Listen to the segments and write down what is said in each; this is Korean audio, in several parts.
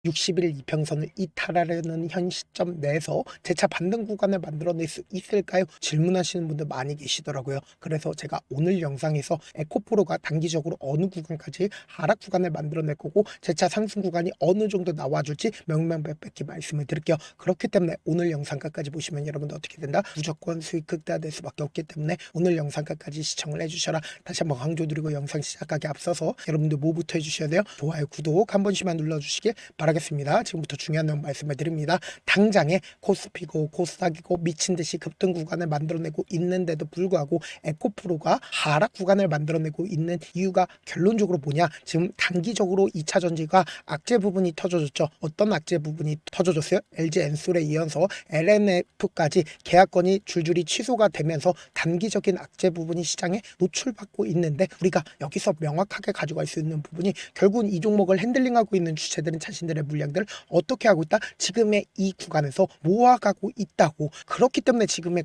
60일 이평선을 이탈하려는 현 시점 내에서 재차 반등 구간을 만들어낼 수 있을까요? 질문하시는 분들 많이 계시더라고요. 그래서 제가 오늘 영상에서 에코프로가 단기적으로 어느 구간까지 하락 구간을 만들어낼 거고 재차 상승 구간이 어느 정도 나와줄지 명명백백히 말씀을 드릴게요. 그렇기 때문에 오늘 영상 끝까지 보시면 여러분들 어떻게 된다? 무조건 수익 극대화될 수밖에 없기 때문에 오늘 영상 끝까지 시청을 해주셔라. 다시 한번 강조드리고 영상 시작하기 앞서서 여러분들 뭐부터 해주셔야 돼요? 좋아요, 구독 한 번씩만 눌러주시길 바라겠습니다. 지금부터 중요한 내용 말씀을 드립니다. 당장에 코스피고 코스닥이고 미친듯이 급등 구간을 만들어내고 있는데도 불구하고 에코프로가 하락 구간을 만들어내고 있는 이유가 결론적으로 뭐냐? 지금 단기적으로 2차 전지가 악재 부분이 터져졌죠. 어떤 악재 부분이 터져졌어요? LG 엔솔에 이어서 LNF까지 계약건이 줄줄이 취소가 되면서 단기적인 악재 부분이 시장에 노출받고 있는데, 우리가 여기서 명확하게 가져갈 수 있는 부분이 결국은 이 종목을 핸들링하고 있는 주체들은 자신들의 물량들을 어떻게 하고 있다? 지금의 이 구간에서 모아가고 있다고. 그렇기 때문에 지금의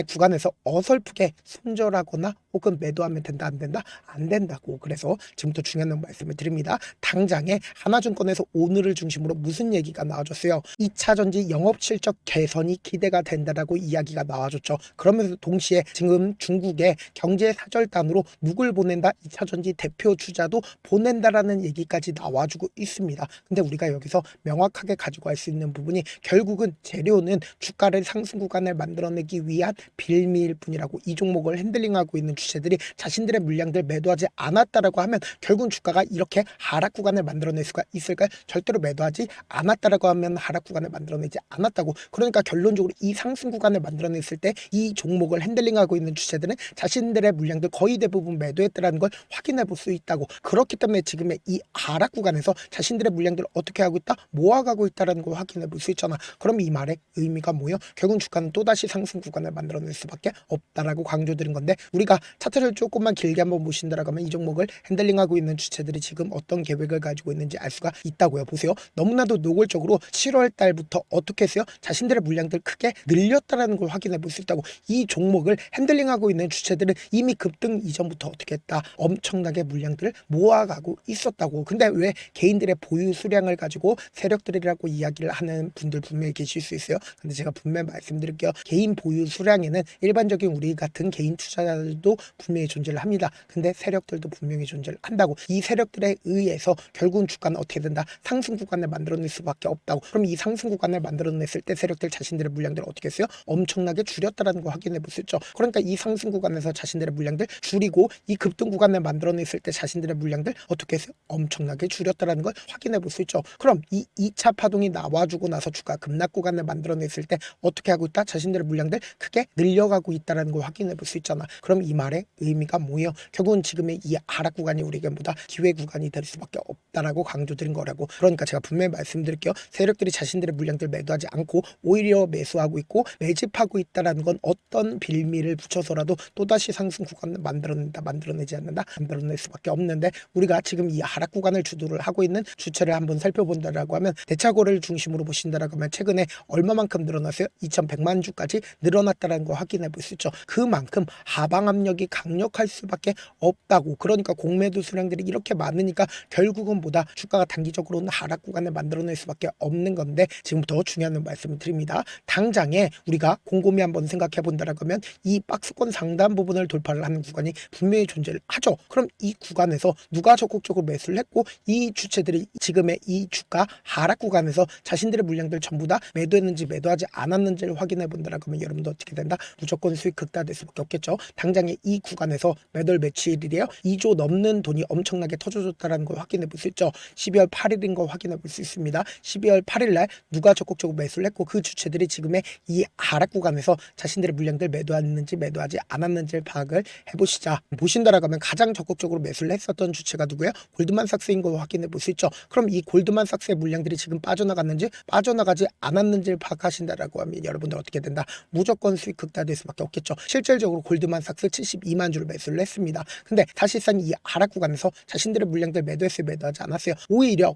구간에서 어설프게 손절하거나 혹은 매도하면 된다 안 된다? 안 된다고. 그래서 지금부터 중요한 말씀을 드립니다. 당장에 하나증권에서 오늘을 중심으로 무슨 얘기가 나와줬어요? 2차 전지 영업 실적 개선이 기대가 된다라고 이야기가 나와줬죠. 그러면서 동시에 지금 중국의 경제 사절단으로 누굴 보낸다? 2차 전지 대표 주자도 보낸다라는 얘기까지 나와주고 있습니다. 근데 우리가 여기서 명확하게 가지고 갈 수 있는 부분이 결국은 재료는 주가를 상승 구간을 만들어내기 위한 빌미일 뿐이라고. 이 종목을 핸들링하고 있는 주체들이 자신들의 물량들 매도하지 않았다라고 하면 결국은 주가가 이렇게 하락 구간을 만들어낼 수가 있을까요? 절대로 매도하지 않았다라고 하면 하락 구간을 만들어내지 않았다고. 그러니까 결론적으로 이 상승 구간을 만들어냈을 때 이 종목을 핸들링하고 있는 주체들은 자신들의 물량들 거의 대부분 매도했다라는 걸 확인해 볼 수 있다고. 그렇기 때문에 지금의 이 하락 구간에서 자신들의 물량들을 어떻게 하고 있다? 모아가고 있다라는 걸 확인해 볼 수 있잖아. 그럼 이 말의 의미가 뭐예요? 결국 주가는 또다시 상승 구간을 만들어낼 수밖에 없다라고 강조드린 건데, 우리가 차트를 조금만 길게 한번 보신다라고 하면 이 종목을 핸들링하고 있는 주체들이 지금 어떤 계획을 가지고 있는지 알 수가 있다고요. 보세요. 너무나도 노골적으로 7월 달부터 어떻게 했어요? 자신들의 물량들 크게 늘렸다라는 걸 확인해 볼 수 있다고. 이 종목을 핸들링하고 있는 주체들은 이미 급등 이전부터 어떻게 했다? 엄청나게 물량들을 모아가고 있었다고. 근데 왜 개인들의 보유 수량을 가지고 세력들이라고 이야기를 하는 분들 분명히 계실 수 있어요. 근데 제가 분명히 말씀드릴게요. 개인 보유 수량에는 일반적인 우리 같은 개인 투자자들도 분명히 존재를 합니다. 근데 세력들도 분명히 존재를 한다고. 이 세력들에 의해서 결국은 주가는 어떻게 된다? 상승 구간을 만들어낼 수밖에 없다고. 그럼 이 상승 구간을 만들어냈을 때 세력들 자신들의 물량들을 어떻게 했어요? 엄청나게 줄였다라는 걸 확인해 볼 수 있죠. 그러니까 이 상승 구간에서 자신들의 물량들 줄이고 이 급등 구간을 만들어냈을 때 자신들의 물량들 어떻게 했어요? 엄청나게 줄였다라는 걸 확인해 볼 수 있죠. 그럼 이 2차 파동이 나와주고 나서 주가 급락 구간을 만들어냈을 때 어떻게 하고 있다? 자신들의 물량들 크게 늘려가고 있다라는 걸 확인해 볼 수 있잖아. 그럼 이 말의 의미가 뭐예요? 결국은 지금의 이 하락 구간이 우리에게보다 기회 구간이 될 수밖에 없다라고 강조드린 거라고. 그러니까 제가 분명히 말씀드릴게요. 세력들이 자신들의 물량들 매도하지 않고 오히려 매수하고 있고 매집하고 있다라는 건 어떤 빌미를 붙여서라도 또다시 상승 구간을 만들어낸다, 만들어내지 않는다, 만들어낼 수밖에 없는데, 우리가 지금 이 하락 구간을 주도를 하고 있는 주체를 한번 살펴본다라고 하면 대차고를 중심으로 보신다라고 하면 최근에 얼마만큼 늘어났어요? 2,100만 주까지 늘어났다라는 거 확인해 볼 수 있죠. 그만큼 하방 압력이 강력할 수밖에 없다고. 그러니까 공매도 수량들이 이렇게 많으니까 결국은 보다 주가가 단기적으로는 하락 구간을 만들어낼 수밖에 없는 건데, 지금부터 중요한 말씀을 드립니다. 당장에 우리가 곰곰이 한번 생각해 본다라고 하면 이 박스권 상단 부분을 돌파를 하는 구간이 분명히 존재를 하죠. 그럼 이 구간에서 누가 적극적으로 매수를 했고 이 주체들이 지금의 이 주가 하락 구간에서 자신들의 물량들 전부 다 매도했는지 매도하지 않았는지를 확인해 본다라고 하면 여러분도 어떻게 된다? 무조건 수익 극대화될 수밖에 없겠죠. 당장에 이 구간에서 매달 며칠이래요? 2조 넘는 돈이 엄청나게 터져줬다라는 걸 확인해 볼 수 있죠. 12월 8일인 걸 확인해 볼 수 있습니다. 12월 8일 날 누가 적극적으로 매수를 했고 그 주체들이 지금의 이 하락 구간에서 자신들의 물량들 매도했는지 매도하지 않았는지를 파악을 해보시자. 보신다라고 하면 가장 적극적으로 매수를 했었던 주체가 누구예요? 골드만삭스인 걸 확인해 볼 수 있죠. 그럼 이 골드만삭스의 물량들이 지금 빠져나갔는지 빠져나가지 않았는지를 파악하신다라고 하면 여러분들 어떻게 된다? 무조건 수익 극대화될 수밖에 없겠죠. 실질적으로 골드만삭스 32만 주를 매수를 했습니다. 근데 사실상 이 하락 구간에서 자신들의 물량들 매도했어요, 매도하지 않았어요? 오히려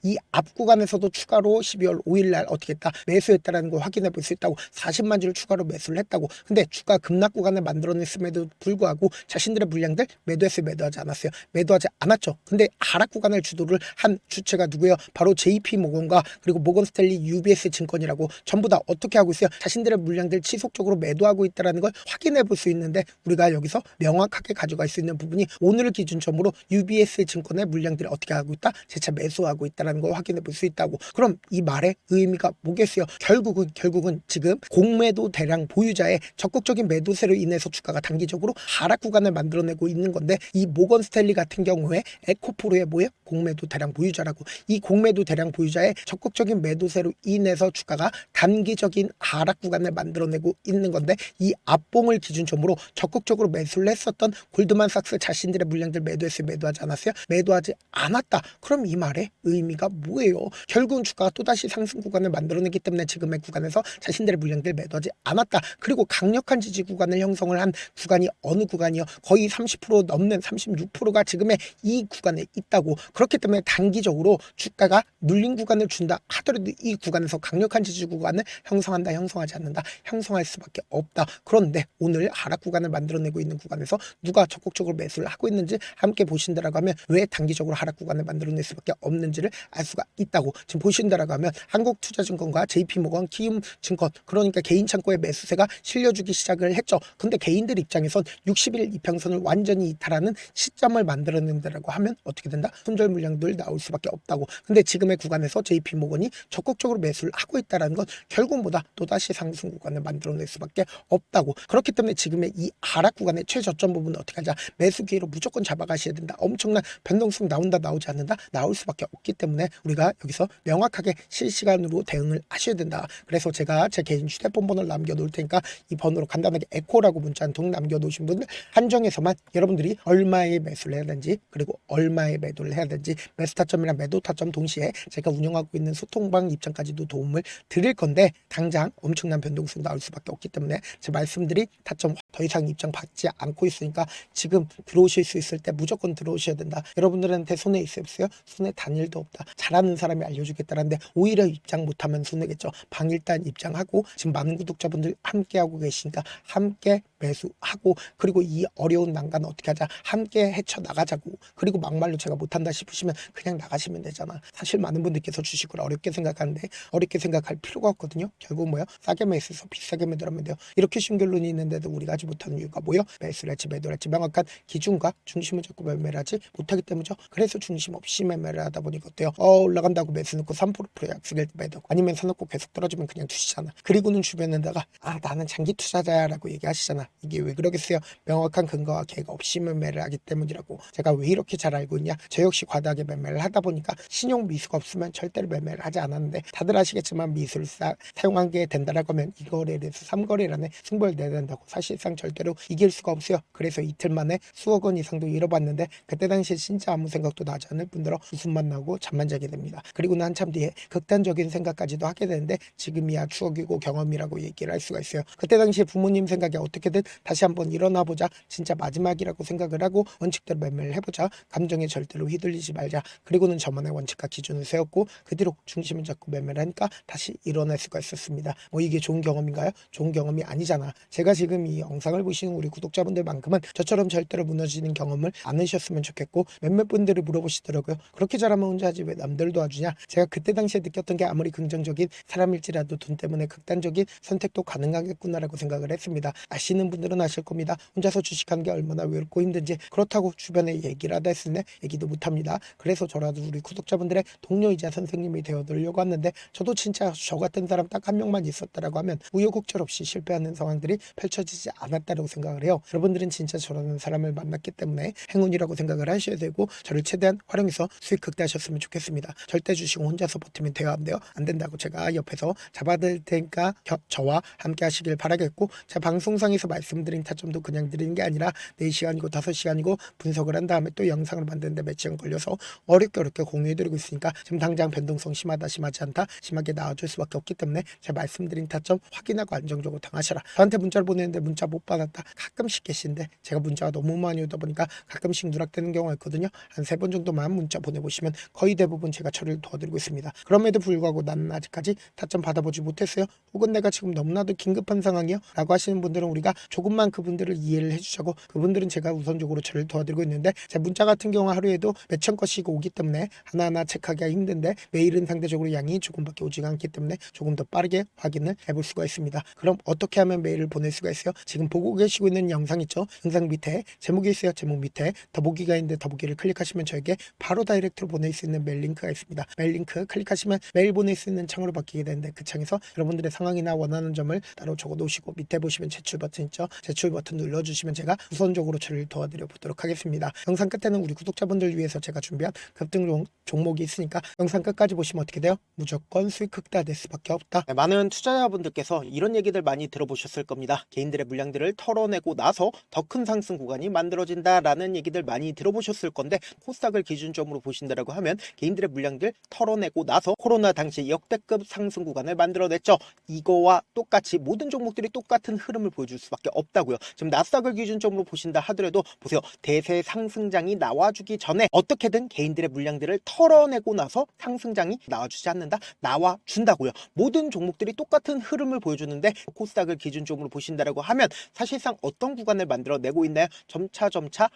이 앞 구간에서도 추가로 12월 5일 날 어떻게 했다? 매수했다라는 걸 확인해 볼 수 있다고. 40만 주를 추가로 매수를 했다고. 근데 주가 급락 구간을 만들어냈음에도 불구하고 자신들의 물량들 매도했어요, 매도하지 않았어요? 매도하지 않았죠. 근데 하락 구간을 주도를 한 주체가 누구예요? 바로 JP모건과 그리고 모건스탠리 UBS 증권이라고 전부 다 어떻게 하고 있어요? 자신들의 물량들 지속적으로 매도하고 있다는 걸 확인해 볼 수 있는데, 우리가 여기서 명확하게 가져갈 수 있는 부분이 오늘을 기준점으로 UBS 증권의 물량들이 어떻게 하고 있다? 재차 매수하고 있다는 걸 확인해 볼 수 있다고. 그럼 이 말의 의미가 뭐겠어요? 결국은 지금 공매도 대량 보유자의 적극적인 매도세로 인해서 주가가 단기적으로 하락 구간을 만들어내고 있는 건데, 이 모건스탠리 같은 경우에 에코프로의 뭐예요? 공매도 대량 보유자라고. 이 공매도 대량 보유자의 적극적인 매도세로 인해서 주가가 단기적인 하락 구간을 만들어내고 있는 건데, 이 앞봉을 기준점으로 적극적으로 매수를 했었던 골드만삭스 자신들의 물량들 매도했어요, 매도하지 않았어요? 매도하지 않았다. 그럼 이 말의 의미가 뭐예요? 결국은 주가가 또다시 상승 구간을 만들어내기 때문에 지금의 구간에서 자신들의 물량들 매도하지 않았다. 그리고 강력한 지지 구간을 형성을 한 구간이 어느 구간이요? 거의 30% 넘는 36%가 지금의 이 구간에 있다고. 그렇기 때문에 단기적으로 주가가 눌린 구간을 준다 하더라도 이 구간에서 강력한 지지 구간을 형성한다, 형성하지 않는다? 형성할 수밖에 없다. 그런데 오늘 하락 구간을 만들어내고 있는 구간에서 누가 적극적으로 매수를 하고 있는지 함께 보신다라고 하면 왜 단기적으로 하락 구간을 만들어낼 수밖에 없는지를 알 수가 있다고. 지금 보신다라고 하면 한국투자증권과 JP모건, 키움증권, 그러니까 개인 창고의 매수세가 실려주기 시작을 했죠. 근데 개인들 입장에선 60일 이평선을 완전히 이탈하는 시점을 만들어낸다라고 하면 어떻게 된다? 손절 물량들 나올 수밖에 없다고. 근데 지금의 구간에서 JP모건이 적극적으로 매수를 하고 있다는 건 결국보다 또다시 상승 구간을 만들어낼 수밖에 없다고. 그렇기 때문에 지금의 이 하락 구간의 최저점 부분은 어떻게 하자? 매수 기회로 무조건 잡아가셔야 된다. 엄청난 변동성 나온다, 나오지 않는다? 나올 수밖에 없기 때문에 우리가 여기서 명확하게 실시간으로 대응을 하셔야 된다. 그래서 제가 제 개인 휴대폰 번호를 남겨놓을 테니까 이 번호로 간단하게 에코라고 문자 한 통 남겨놓으신 분들 한정해서만 여러분들이 얼마에 매수를 해야 되는지, 그리고 얼마에 매도를 해야 되는지, 매수 타점이랑 매도 타점 동시에 제가 운영하고 있는 소통방 입장까지도 도움을 드릴 건데, 당장 엄청난 변동성 나올 수밖에 없기 때문에 제 말씀드린 타점 더 이상 입장 받지 않고 있으니까 지금 들어오실 수 있을 때 무조건 들어오셔야 된다. 여러분들한테 손해 있어요? 손해 단일도 없다. 잘하는 사람이 알려주겠다는데 오히려 입장 못하면 손해겠죠. 방일단 입장하고 지금 많은 구독자분들 함께하고 계시니까 함께 매수하고, 그리고 이 어려운 난간을 어떻게 하자? 함께 헤쳐나가자고. 그리고 막말로 제가 못한다 싶으시면 그냥 나가시면 되잖아. 사실 많은 분들께서 주식을 어렵게 생각하는데 어렵게 생각할 필요가 없거든요. 결국 뭐야? 싸게 매수해서 비싸게 매도하면 돼요. 이렇게 쉬운 결론이 있는데도 우리가 하지 못하는 이유가 뭐예요? 매수를 할지 매도를 할지 명확한 기준과 중심을 잡고 매매를 하지 못하기 때문이죠. 그래서 중심 없이 매매를 하다 보니까 어때요? 올라간다고 매수 넣고 3% 약속일 때 매도, 아니면 사놓고 계속 떨어지면 그냥 두시잖아. 그리고는 주변에다가 나는 장기 투자자야라고 얘기하시잖아. 이게 왜 그러겠어요? 명확한 근거와 계획 없이 매매를 하기 때문이라고. 제가 왜 이렇게 잘 알고 있냐? 저 역시 과다하게 매매를 하다 보니까 신용 미수가 없으면 절대로 매매를 하지 않았는데, 다들 아시겠지만 미수를 사용한 게 된다라고 하면 이 거래에서 3거래란에 승부를 내야 된다고. 사실상 절대로 이길 수가 없어요. 그래서 이틀 만에 수억 원 이상도 잃어봤는데, 그때 당시에 진짜 아무 생각도 나지 않을 뿐더러 웃음만 나고 잠만 자게 됩니다. 그리고는 한참 뒤에 극단적인 생각까지도 하게 되는데, 지금이야 추억이고 경험이라고 얘기를 할 수가 있어요. 그때 당시에 부모님 생각에 어떻게든 다시 한번 일어나 보자, 진짜 마지막이라고 생각을 하고 원칙대로 매매를 해보자, 감정에 절대로 휘둘리지 말자, 그리고는 저만의 원칙과 기준을 세웠고 그 뒤로 중심을 잡고 매매를 하니까 다시 일어날 수가 있었습니다. 뭐 이게 좋은 경험인가요? 좋은 경험이 아니잖아. 제가 지금 이 영상을 보시는 우리 구독자분들만큼은 저처럼 절대로 무너지는 경험을 안 하셨으면 좋겠고, 몇몇 분들이 물어보시더라고요. 그렇게 잘하면 혼자 하지 왜 남들 도와주냐? 제가 그때 당시에 느꼈던 게 아무리 긍정적인 사람일지라도 돈 때문에 극단적인 선택도 가능하겠구나라고 생각을 했습니다. 아시는 분들은 아실 겁니다. 혼자서 주식하는 게 얼마나 외롭고 힘든지. 그렇다고 주변에 얘기를 하다 했으면 얘기도 못합니다. 그래서 저라도 우리 구독자분들의 동료이자 선생님이 되어드리려고 하는데, 저도 진짜 저 같은 사람 딱 한 명만 있었다라고 하면 우여곡절 없이 실패하는 상황들이 펼쳐지지 않았다고 생각을 해요. 여러분들은 진짜 저라는 사람을 만났기 때문에 행운이라고 생각을 하셔야 되고, 저를 최대한 활용해서 수익 극대화하셨으면 좋겠습니다. 절대 주식은 혼자서 버티면 돼요, 안 돼요? 안 된다고 제가 옆에서 잡아드릴 테니까 저와 함께 하시길 바라겠고, 제 방송상에서 말씀드린 타점도 그냥 드리는 게 아니라 4시간이고 5시간이고 분석을 한 다음에 또 영상을 만드는데 몇 시간 걸려서 어렵게 공유해드리고 있으니까 지금 당장 변동성 심하다, 심하지 않다, 심하게 나와줄 수밖에 없기 때문에 제가 말씀드린 타점 확인하고 안정적으로 당하셔라. 저한테 문자를 보내는데 문자 못 받았다, 가끔씩 계신데 제가 문자가 너무 많이 오다 보니까 가끔씩 누락되는 경우가 있거든요. 한 3번 정도만 문자 보내보시면 거의 대부분 제가 처리를 도와드리고 있습니다. 그럼에도 불구하고 나는 아직까지 타점 받아보지 못했어요. 혹은 내가 지금 너무나도 긴급한 상황이요 라고 하시는 분들은 우리가 조금만 그분들을 이해를 해주자고, 그분들은 제가 우선적으로 처리를 도와드리고 있는데, 제 문자 같은 경우 하루에도 몇천 건씩 오기 때문에 하나하나 체크하기가 힘든데, 메일은 상대적으로 양이 조금밖에 오지가 않기 때문에 조금 더 빠르게 확인을 해볼 수가 있습니다. 그럼 어떻게 하면 메일을 보낼 수가 있어요? 지금 보고 계시고 있는 영상 있죠? 영상 밑에 제목이 있어요. 제목 밑에 더보기가 있는데 더보기를 클릭하시면 저에게 바로 다이렉트로 보낼 수 있는 메일 링크가 있습니다. 메일 링크 클릭하시면 메일 보낼 수 있는 창으로 바뀌게 되는데, 그 창에서 여러분들의 상황이나 원하는 점을 따로 적어 놓으시고 밑에 보시면 제출 버튼 있죠? 제출 버튼 눌러주시면 제가 우선적으로 처리를 도와드려 보도록 하겠습니다. 영상 끝에는 우리 구독자분들 위해서 제가 준비한 급등 종목이 있으니까 영상 끝까지 보시면 어떻게 돼요? 무조건 수익 극대화될 수밖에 없다. 네, 많은 투자자분들께서 이런 얘기들 많이 들어보셨을 겁니다. 개인들의 물량들을 털어내고 나서 더 큰 상승 구간이 만들어진다라는 얘기들 많이 들어보셨을 건데, 코스닥을 기준점으로 보신다라고 하면 개인들의 물량들 털어내고 나서 코로나 당시 역대급 상승 구간을 만들어냈죠. 이거와 똑같이 모든 종목들이 똑같은 흐름을 보여줄 수밖에 없다고요. 지금 나스닥을 기준점으로 보신다 하더라도 보세요. 대세 상승장이 나와주기 전에 어떻게든 개인들의 물량들을 털어내고 나서 상승장이 나와주지 않는다? 나와준다고요. 모든 종목들이 똑같은 흐름을 보여주는데, 코스닥을 기준점으로 보신다라고 하면 사실상 어떤 구간을 만들어내고 있나요? 점차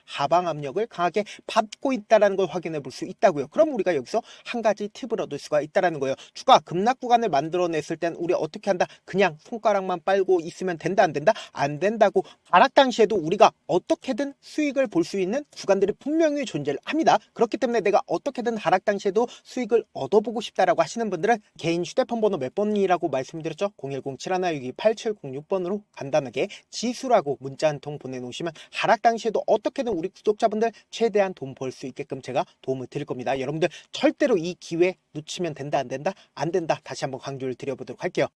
하방 압력을 강하게 받고 있다는 걸 확인해 볼 수 있다고요. 그럼 우리가 여기서 한 가지 팁을 얻을 수가 있다는 거예요. 주가 급락 구간을 만들어냈을 땐 우리 어떻게 한다? 그냥 손가락만 빨고 있으면 된다, 안 된다? 안 된다고. 하락 당시에도 우리가 어떻게든 수익을 볼 수 있는 구간들이 분명히 존재를 합니다. 그렇기 때문에 내가 어떻게든 하락 당시에도 수익을 얻어보고 싶다라고 하시는 분들은 개인 휴대폰 번호 몇 번이라고 말씀드렸죠? 010-7162-8706번으로 간단하게 지수라고 문자 한 통 보내놓으시면 하락 당시에도 어떻게든 우리 구독자분들 최대한 돈 벌 수 있게끔 제가 도움을 드릴 겁니다. 여러분들 절대로 이 기회 놓치면 된다, 안 된다? 안 된다. 다시 한번 강조를 드려보도록 할게요.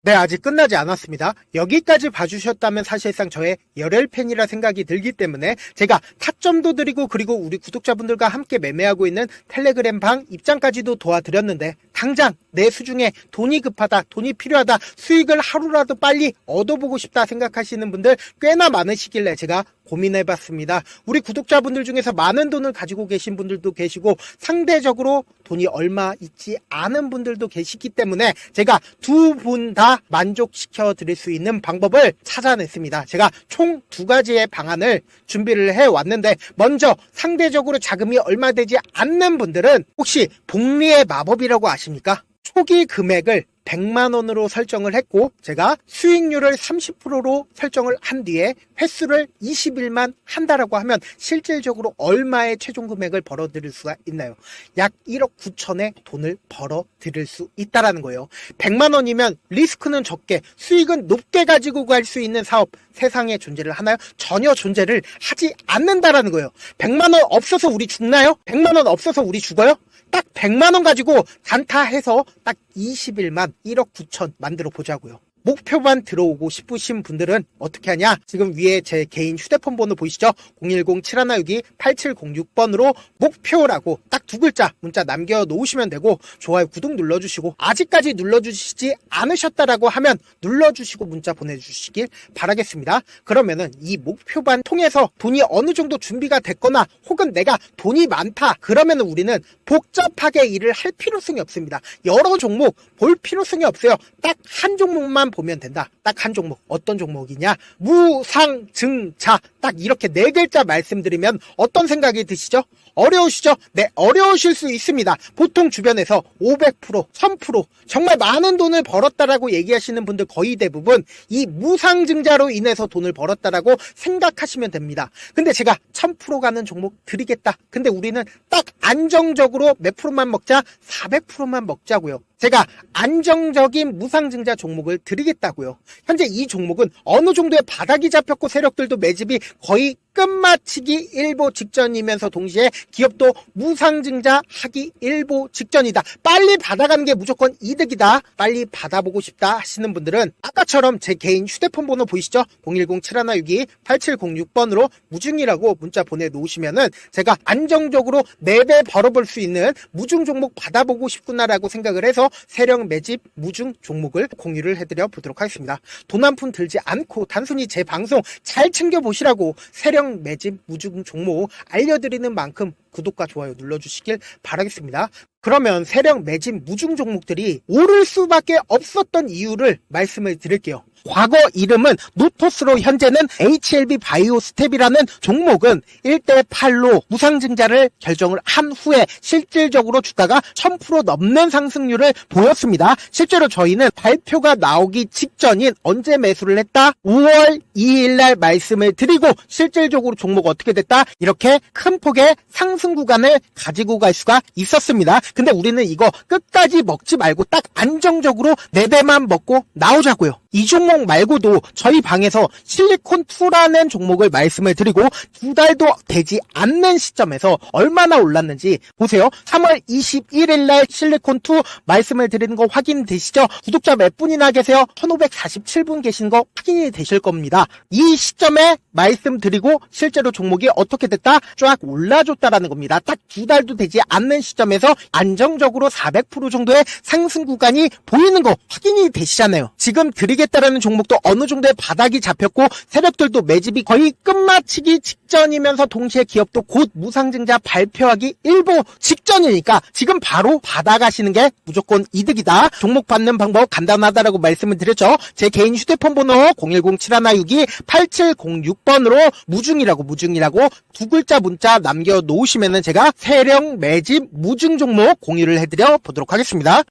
네, 아직 끝나지 않았습니다. 여기까지 봐주셨다면 사실상 저의 열혈 팬이라 생각이 들기 때문에 제가 타점도 드리고, 그리고 우리 구독자분들과 함께 매매하고 있는 텔레그램 방 입장까지도 도와드렸는데, 당장 내 수중에 돈이 급하다, 돈이 필요하다, 수익을 하루라도 빨리 얻어보고 싶다 생각하시는 분들 꽤나 많으시길래 제가 고민해봤습니다. 우리 구독자분들 중에서 많은 돈을 가지고 계신 분들도 계시고, 상대적으로 돈이 얼마 있지 않은 분들도 계시기 때문에 제가 두 분 다 만족시켜 드릴 수 있는 방법을 찾아냈습니다. 제가 총 2가지의 방안을 준비를 해왔는데, 먼저 상대적으로 자금이 얼마 되지 않는 분들은 혹시 복리의 마법이라고 아십니까? 초기 금액을 100만 원으로 설정을 했고, 제가 수익률을 30%로 설정을 한 뒤에 횟수를 20일만 한다라고 하면 실질적으로 얼마의 최종 금액을 벌어들일 수가 있나요? 약 1억 9천의 돈을 벌어들일 수 있다라는 거예요. 100만 원이면 리스크는 적게 수익은 높게 가지고 갈 수 있는 사업, 세상에 존재를 하나요? 전혀 존재를 하지 않는다라는 거예요. 100만 원 없어서 우리 죽나요? 100만 원 없어서 우리 죽어요? 딱 100만 원 가지고 단타해서 딱 20일만 1억 9천 만들어 보자고요. 목표만 들어오고 싶으신 분들은 어떻게 하냐? 지금 위에 제 개인 휴대폰 번호 보이시죠? 010-7162-8706번으로 목표라고 딱 2글자 문자 남겨놓으시면 되고, 좋아요, 구독 눌러주시고, 아직까지 눌러주시지 않으셨다라고 하면 눌러주시고 문자 보내주시길 바라겠습니다. 그러면은 이 목표반 통해서 돈이 어느 정도 준비가 됐거나, 혹은 내가 돈이 많다 그러면은 우리는 복잡하게 일을 할 필요성이 없습니다. 여러 종목 볼 필요성이 없어요. 딱 한 종목만 보면 된다. 딱 한 종목. 어떤 종목이냐? 무상증자. 딱 이렇게 4글자 말씀드리면 어떤 생각이 드시죠? 어려우시죠? 네, 어려우실 수 있습니다. 보통 주변에서 500%, 1000% 정말 많은 돈을 벌었다라고 얘기하시는 분들 거의 대부분 이 무상증자로 인해서 돈을 벌었다라고 생각하시면 됩니다. 근데 제가 1000% 가는 종목 드리겠다. 근데 우리는 딱 안정적으로 몇 프로만 먹자? 400%만 먹자고요. 제가 안정적인 무상증자 종목을 드리겠다고요. 현재 이 종목은 어느 정도의 바닥이 잡혔고 세력들도 매집이 거의 끝마치기 일보 직전이면서 동시에 기업도 무상증자 하기 일보 직전이다. 빨리 받아가는 게 무조건 이득이다. 빨리 받아보고 싶다 하시는 분들은 아까처럼 제 개인 휴대폰 번호 보이시죠? 010-7162-8706번으로 무중이라고 문자 보내놓으시면은 제가 안정적으로 4배 벌어볼 수 있는 무중 종목 받아보고 싶구나라고 생각을 해서 세력 매집 무중 종목을 공유를 해드려 보도록 하겠습니다. 돈 한 푼 들지 않고 단순히 제 방송 잘 챙겨보시라고 세력 매집 무중 종목 알려드리는 만큼 구독과 좋아요 눌러주시길 바라겠습니다. 그러면 세력 매집 무중 종목들이 오를 수밖에 없었던 이유를 말씀을 드릴게요. 과거 이름은 노토스로 현재는 HLB 바이오스텝이라는 종목은 1대8로 무상증자를 결정을 한 후에 실질적으로 주가가 1000% 넘는 상승률을 보였습니다. 실제로 저희는 발표가 나오기 직전인 언제 매수를 했다? 5월 2일 날 말씀을 드리고 실질적으로 종목 어떻게 됐다? 이렇게 큰 폭의 상승 구간을 가지고 갈 수가 있었습니다. 근데 우리는 이거 끝까지 먹지 말고 딱 안정적으로 4배만 먹고 나오자고요. 이 종목 말고도 저희 방에서 실리콘2라는 종목을 말씀을 드리고 2달도 되지 않는 시점에서 얼마나 올랐는지 보세요. 3월 21일 날 실리콘2 말씀을 드리는 거 확인되시죠? 구독자 몇 분이나 계세요? 1547분 계신 거 확인이 되실 겁니다. 이 시점에 말씀드리고 실제로 종목이 어떻게 됐다? 쫙 올라줬다라는 겁니다. 딱 2달도 되지 않는 시점에서 안정적으로 400% 정도의 상승 구간이 보이는 거 확인이 되시잖아요. 지금 드리겠다라는 종목도 어느 정도의 바닥이 잡혔고 세력들도 매집이 거의 끝마치기 직전이면서 동시에 기업도 곧 무상증자 발표하기 일보 직전이니까 지금 바로 받아가시는 게 무조건 이득이다. 종목 받는 방법 간단하다라고 말씀을 드렸죠. 제 개인 휴대폰 번호 010-7162-8706번으로 무중이라고 두 글자 문자 남겨놓으시면은 제가 세력 매집 무중 종목 공유를 해드려 보도록 하겠습니다.